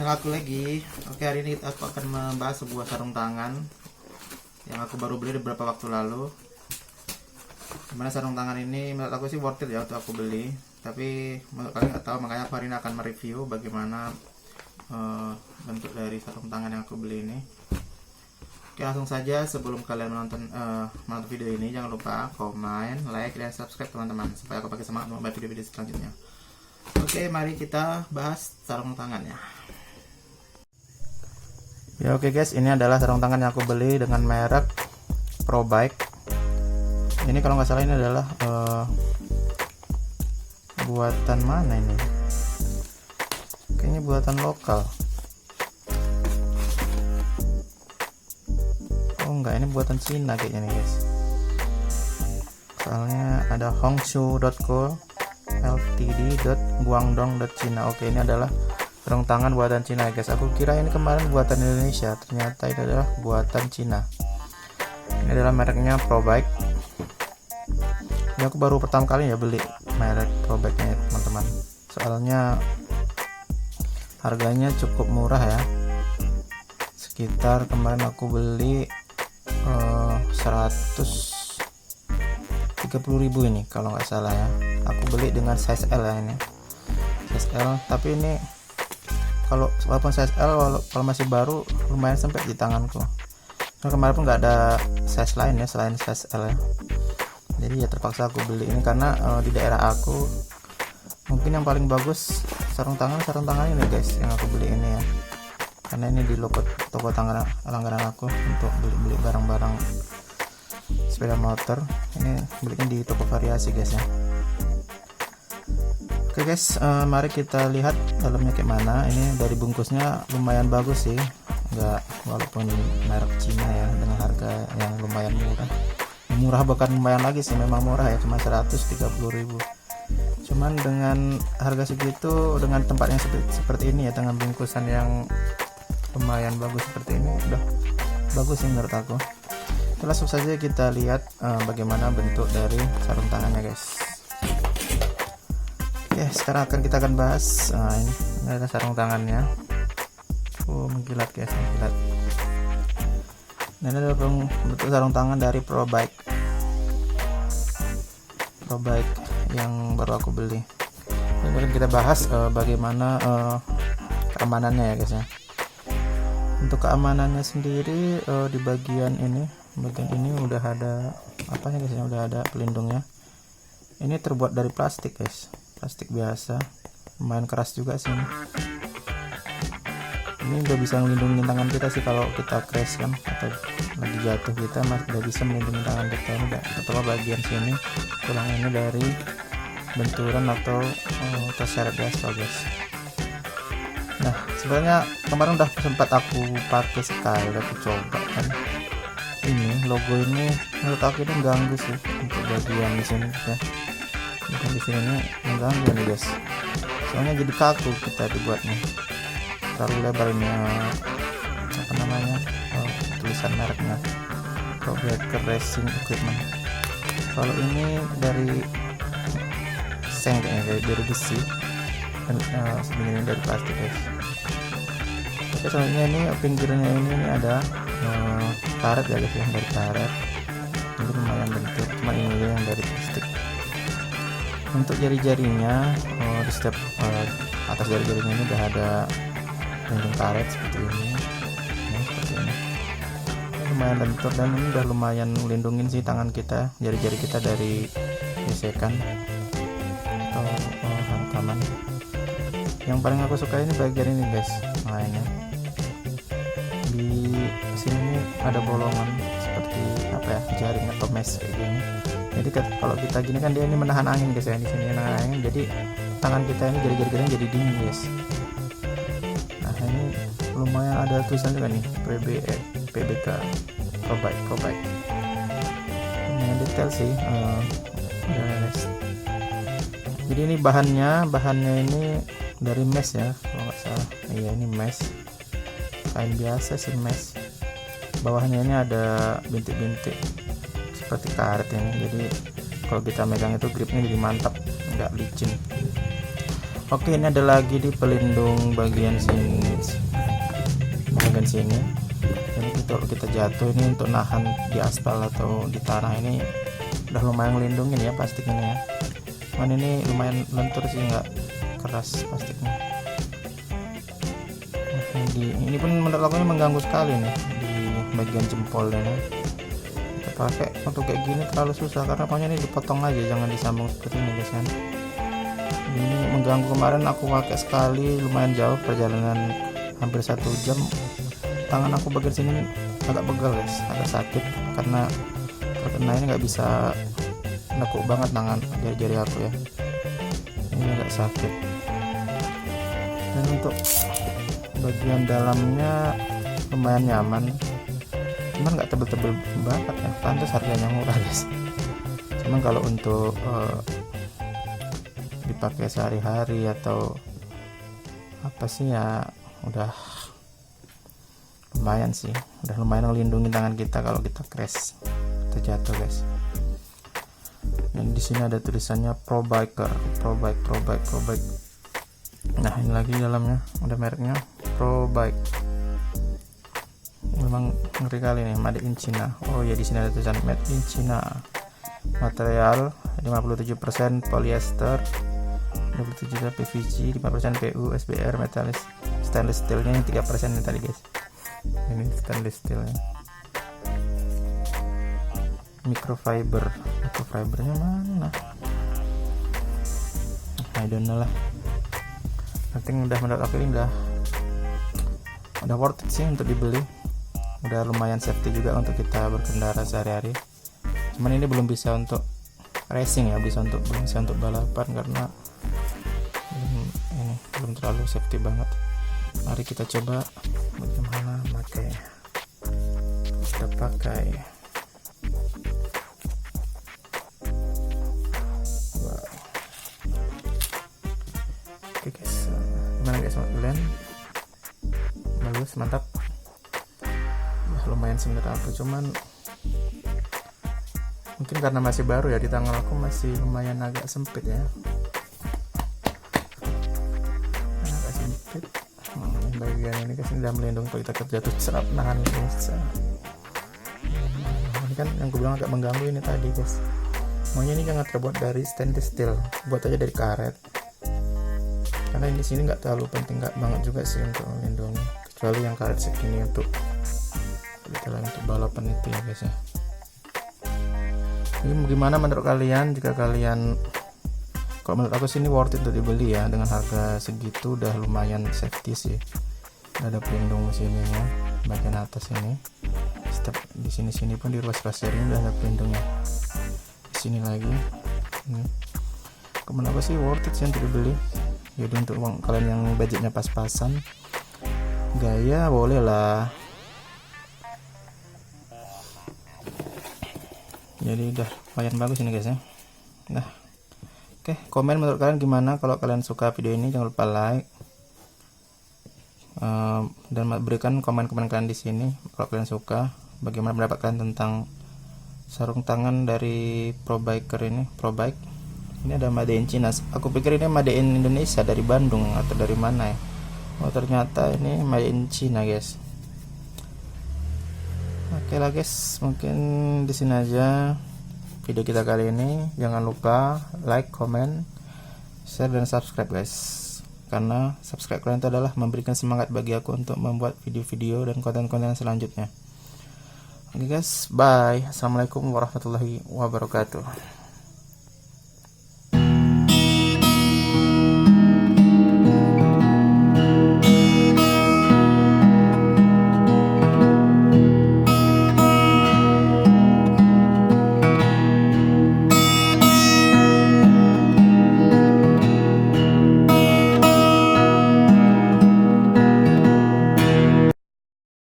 channel aku lagi. Oke, hari ini aku akan membahas sebuah sarung tangan yang aku baru beli beberapa waktu lalu. Dimana sarung tangan ini menurut aku sih worth it ya untuk aku beli. Tapi menurut kalian nggak tahu, makanya aku hari ini akan mereview bagaimana bentuk dari sarung tangan yang aku beli ini. Oke, langsung saja. Sebelum kalian menonton video ini, jangan lupa komen, like, dan subscribe teman-teman, supaya aku pakai semangat membuat video-video selanjutnya. Oke, mari kita bahas sarung tangannya. Ya oke guys, ini adalah sarung tangan yang aku beli dengan merek Probike. Ini kalau nggak salah ini adalah buatan mana ini? Kayaknya buatan lokal. Oh enggak, ini buatan Cina kayaknya nih guys. Soalnya ada hongshu.co ltd.guangdong.cina. Oke, ini adalah sarung tangan buatan Cina guys. Aku kira ini kemarin buatan Indonesia, ternyata ini adalah buatan Cina. Ini adalah mereknya Probike. Ini aku baru pertama kali ya beli merek Probike ini teman-teman. Soalnya harganya cukup murah ya. Sekitar kemarin aku beli 130.000 ini kalau nggak salah ya. Aku beli dengan size L ya, ini size L, tapi ini kalau walaupun size L kalau masih baru lumayan sempit di tanganku. Nah, kemarin pun nggak ada size lain ya selain size L ya. Jadi ya terpaksa aku beli ini karena di daerah aku mungkin yang paling bagus sarung tangan ini guys, yang aku beli ini ya. Karena ini di toko langganan aku untuk beli barang-barang sepeda motor. Ini belinya di toko variasi guys ya. Oke guys, mari kita lihat dalamnya kayak mana. Ini dari bungkusnya lumayan bagus sih, walaupun merek Cina ya, dengan harga yang lumayan murah bahkan lumayan lagi sih, memang murah ya, cuma 130.000. Cuman dengan harga segitu, dengan tempat yang seperti ini ya, dengan bungkusan yang lumayan bagus seperti ini, udah bagus sih menurut aku. Kita langsung saja kita lihat bagaimana bentuk dari sarung tangannya guys. Oke, sekarang kita akan bahas. Ini adalah sarung tangannya. Mengkilat guys, mengkilat. Ini adalah bentuk sarung tangan dari Probike yang baru aku beli. Kemudian kita bahas bagaimana keamanannya ya guys ya. Untuk keamanannya sendiri di bagian ini udah ada apanya guys ya, udah ada pelindungnya. Ini terbuat dari plastik guys, plastik biasa, lumayan keras juga sih ini udah bisa melindungi tangan kita sih kalau kita crash kan, atau lagi jatuh kita masih udah bisa melindungi tangan kita. Ini udah terutama bagian sini tulang ini dari benturan atau terseret gaspol guys. Nah sebenarnya kemarin udah sempat aku pakai sekali, aku coba kan. Ini logo ini menurut aku ini mengganggu sih untuk bagian di sini ya. Di sini mengganggu nih guys. Soalnya jadi kaku kita dibuatnya. Terlalu lebar ini apa namanya? Tulisan mereknya. Probike Racing Equipment. Kalau ini dari seng kayaknya, dari besi. Dan sebenarnya dari plastik guys. Oke, soalnya ini pinggirnya ini ada karet ya guys ya, dari karet. Ini lumayan bentuk, cuma ini yang dari plastik. Untuk jari-jarinya di setiap atas jari-jarinya ini udah ada pelindung karet seperti ini. Seperti ini. Ini lumayan lentur dan ini udah lumayan melindungin sih tangan kita, jari-jari kita dari gesekan atau hantaman. Yang paling aku suka ini bagian ini guys, makanya di sini ada bolongan seperti apa ya, jaring atau mesh kayak gini. Jadi kalau kita gini kan dia ini menahan angin guys ya, di sini menahan angin, jadi tangan kita ini jari-jari kita jadi dingin guys. Nah ini lumayan ada tulisan juga nih, PBK Probike. Lumayan detail sih. Jadi ini bahannya ini dari mesh ya kalau nggak salah. Iya ini mesh, kain biasa sih mesh. Bawahnya ini ada bintik-bintik seperti karet ini, jadi kalau kita megang itu gripnya jadi mantap, nggak licin. Oke, ini ada lagi di pelindung bagian sini, jadi kalau kita jatuh ini untuk nahan di aspal atau di tanah ini udah lumayan ngelindungin ya plastik ini ya. Cuman ini lumayan lentur sih, nggak keras plastiknya. Ini pun menurut aku ini mengganggu sekali nih di bagian jempolnya nih. Kita pakai untuk kayak gini terlalu susah karena pokoknya ini dipotong aja, jangan disambung seperti ini guys kan. Ini mengganggu. Kemarin aku pakai sekali, lumayan jauh perjalanan hampir 1 jam. Tangan aku bagian sini agak pegal guys, agak sakit karena terkena ini, nggak bisa nekuk banget tangan jari-jari aku ya, ini agak sakit. Dan untuk bagian dalamnya lumayan nyaman, cuman nggak tebel-tebel banget ya, pantas harganya murah guys. Cuman kalau untuk dipakai sehari-hari atau apa sih ya, udah lumayan sih, udah lumayan ngelindungin tangan kita kalau kita crash, terjatuh guys. Dan di sini ada tulisannya Pro Bike. Nah ini lagi dalamnya ada mereknya Pro Bike. Memang ngeri kali nih, made in China. Oh ya, di sini ada tulisan made in China. Material 57% polyester, 27% PVC, 5% PU, SBR, metalis, stainless steelnya yang 3% ini tadi guys. Ini stainless steelnya. Microfibernya mana? I don't know lah. Nanti udah, menurut aku ini udah worth it sih untuk dibeli. Udah lumayan safety juga untuk kita berkendara sehari-hari. Cuman ini belum bisa untuk racing ya, belum bisa untuk balapan karena ini belum terlalu safety banget. Mari kita coba bagaimana kita pakai. Wow. Oke guys, gimana guys, kalian? Bagus, mantap. Lumayan sih menurut aku, cuman mungkin karena masih baru ya, di tangan aku masih lumayan agak sempit ya, agak sempit. Bagian ini guys, ini udah melindungi kalau kita terjatuh, serap nahan bisa. Ini kan yang gue bilang agak mengganggu ini tadi guys. Maunya ini jangan terbuat dari stainless steel, buat aja dari karet. Karena di sini nggak terlalu penting, nggak banget juga sih untuk melindungi, kecuali yang karet segini untuk balapan itu ya guys ya. Ini gimana menurut kalian? Jika kalian, kalau menurut aku sih ini worth it untuk dibeli ya, dengan harga segitu udah lumayan safety sih. Ada pelindung sini ya, bagian atas ini. Step di sini pun di ruas-ruas ini udah ada pelindungnya. Di sini lagi. Menurut aku sih worth it sih untuk dibeli. Jadi untuk kalian yang budgetnya pas-pasan, gaya boleh lah. Jadi udah lumayan bagus ini guys ya. Nah, oke, komen menurut kalian gimana. Kalau kalian suka video ini jangan lupa like dan berikan komen-komen kalian di sini. Kalau kalian suka, bagaimana pendapat kalian tentang sarung tangan dari Pro Bike. Ini ada made in China. Aku pikir ini made in Indonesia, dari Bandung atau dari mana ya. Oh ternyata ini made in China guys. Oke lah guys, mungkin di sini aja video kita kali ini. Jangan lupa like, comment, share, dan subscribe guys, karena subscribe kalian itu adalah memberikan semangat bagi aku untuk membuat video-video dan konten-konten selanjutnya. Oke guys, bye. Assalamualaikum warahmatullahi wabarakatuh.